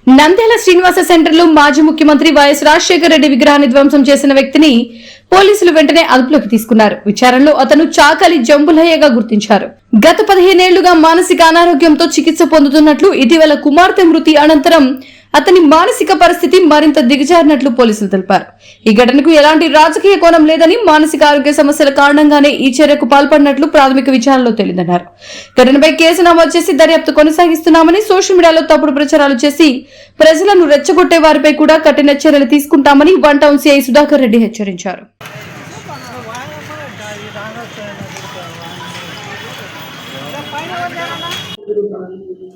Nandyal Srinivasa centre లో మాజీ ముఖ్యమంత్రి వైఎస్ రాజశేఖర రెడ్డి విగ్రహాన్ని ధ్వంసం చేసిన వ్యక్తిని పోలీసులు వెంటనే అదుపులోకి తీసుకున్నారు. విచారణలో అతను చాకలి జంబులయ్యగా గుర్తించారు. గత 15 ఏళ్లుగా మానసిక అనారోగ్యంతో చికిత్స పొందుతున్నట్లు, ఇటీవల కుమార్తె మృతి అనంతరం అతని మానసిక పరిస్థితి మరింత దిగజారినట్లు పోలీసులు తెలిపారు. ఈ ఘటనకు ఎలాంటి రాజకీయ కోణం లేదని, మానసిక ఆరోగ్య సమస్యల కారణంగానే ఈ చర్యకు పాల్పడినట్లు ప్రాథమిక విచారణలో తేలిందన్నారు. ఘటనపై కేసు నమోదు చేసి దర్యాప్తు కొనసాగిస్తున్నామని, సోషల్ మీడియాలో తప్పుడు ప్రచారాలు చేసి ప్రజలను రెచ్చగొట్టే వారిపై కూడా కఠిన చర్యలు తీసుకుంటామని one town CI Sudhakar Reddy హెచ్చరించారు.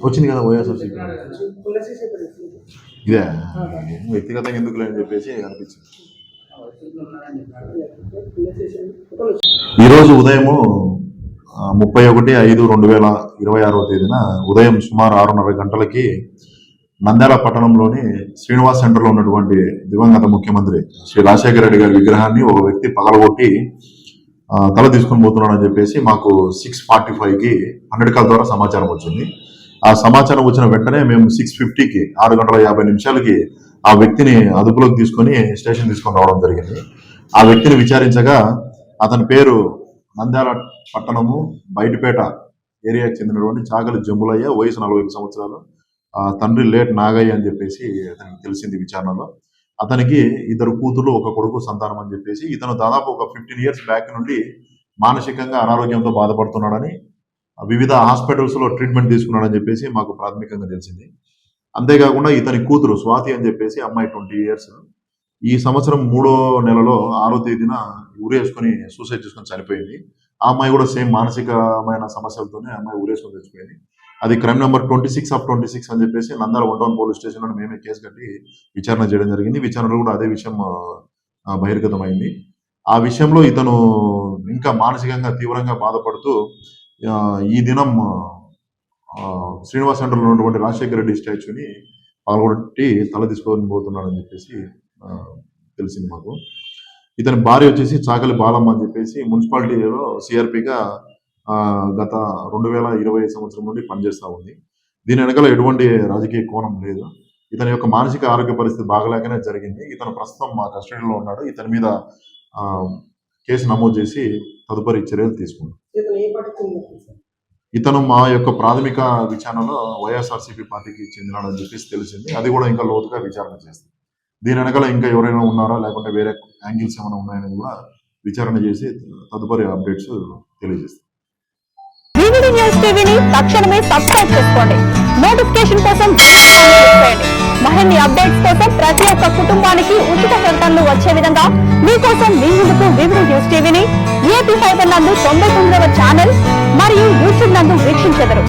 వచ్చింది కదా వైఎస్ఆర్సీపీ ఇదే వ్యక్తిగతంగా ఎందుకు లేని చెప్పేసి అనిపించింది. ఈరోజు ఉదయము 31/5/2026 తేదీన ఉదయం సుమారు 6:30 గంటలకి నంద్యాల పట్టణంలోని శ్రీనివాస్ సెంటర్లో ఉన్నటువంటి దివంగత ముఖ్యమంత్రి శ్రీ రాజశేఖర రెడ్డి గారి విగ్రహాన్ని ఒక వ్యక్తి పగలగొట్టి తల తీసుకొని పోతున్నాడని చెప్పేసి మాకు 6:45కి 100 కాల్ ద్వారా సమాచారం వచ్చింది. ఆ సమాచారం వచ్చిన వెంటనే మేము 6:50కి 6:50 ఆ వ్యక్తిని అదుపులోకి తీసుకొని స్టేషన్ తీసుకొని రావడం జరిగింది. ఆ వ్యక్తిని విచారించగా అతని పేరు నంద్యాల పట్టణము బయటపేట ఏరియాకి చెందినటువంటి చాకలి జంబులయ్య, వయసు 40 సంవత్సరాలు, తండ్రి లేట్ నాగయ్య అని చెప్పేసి అతనికి తెలిసింది విచారణలో. అతనికి 2 కూతుర్లు 1 కొడుకు సంతానం అని చెప్పేసి, ఇతను దాదాపు ఒక 15 years బ్యాక్ నుండి మానసికంగా అనారోగ్యంతో బాధపడుతున్నాడని, వివిధ హాస్పిటల్స్ లో ట్రీట్మెంట్ తీసుకున్నాడని చెప్పేసి మాకు ప్రాథమికంగా తెలిసింది. అంతేకాకుండా ఇతని కూతురు స్వాతి అని చెప్పేసి అమ్మాయి 20 years, ఈ సంవత్సరం 3వ నెలలో 6వ తేదీన ఉరేసుకొని సూసైడ్ చేసుకొని చనిపోయింది. ఆ అమ్మాయి కూడా సేమ్ మానసికమైన సమస్యలతోనే అమ్మాయి ఉరేసుకొని చచ్చిపోయింది. అది క్రైమ్ నెంబర్ 26/26 అని చెప్పేసి Nandyal one town police station లో మేమే కేసు కట్టి విచారణ చేయడం జరిగింది. విచారణలో కూడా అదే విషయం బహిర్గతమైంది. ఆ విషయంలో ఇతను ఇంకా మానసికంగా తీవ్రంగా బాధపడుతూ ఈ దినం శ్రీనివాస్ సెంటర్లో ఉన్నటువంటి రాజశేఖర రెడ్డి స్టాచ్యూని పగలగొట్టి తల తీసుకొని పోతున్నాడని చెప్పేసి తెలిసింది మాకు. ఇతని భార్య వచ్చేసి చాకలి బాలమ్మ అని చెప్పేసి మున్సిపాలిటీలో సిఆర్పిగా గత 2020 సంవత్సరం నుండి పనిచేస్తూ ఉంది. దీని వెనకాల ఎటువంటి రాజకీయ కోణం లేదు. ఇతని యొక్క మానసిక ఆరోగ్య పరిస్థితి బాగలేకనే జరిగింది. ఇతను ప్రస్తుతం మా కస్టడీలో ఉన్నాడు. ఇతని మీద కేసు నమోదు చేసి తదుపరి చర్యలు తీసుకున్నాం. ఇతను మా యొక్క ప్రాథమిక విచారణలో వైఎస్ఆర్సీపీ పార్టీకి చెందినాడని చెప్పేసి తెలిసింది. అది కూడా ఇంకా లోతుగా విచారణ చేస్తాం. దీని వెనకాల ఇంకా ఎవరైనా ఉన్నారా, లేకుంటే వేరే యాంగిల్స్ ఏమైనా ఉన్నాయనేది కూడా విచారణ చేసి తదుపరి అప్డేట్స్ తెలియజేస్తాం. వివిడి న్యూస్ టీవీని తక్షణమే సబ్స్క్రైబ్ చేసుకోండి. నోటిఫికేషన్ కోసం మరిన్ని అప్డేట్స్ కోసం ప్రతి ఒక్క కుటుంబానికి ఉచిత ప్రకటనలు వచ్చే విధంగా మీకోసం మీ ముందుకు వివిడి న్యూస్ టీవీని ఏపీ ఫైబర్ నందు 99వ ఛానల్ మరియు యూట్యూబ్ నందు వీక్షించెదరు.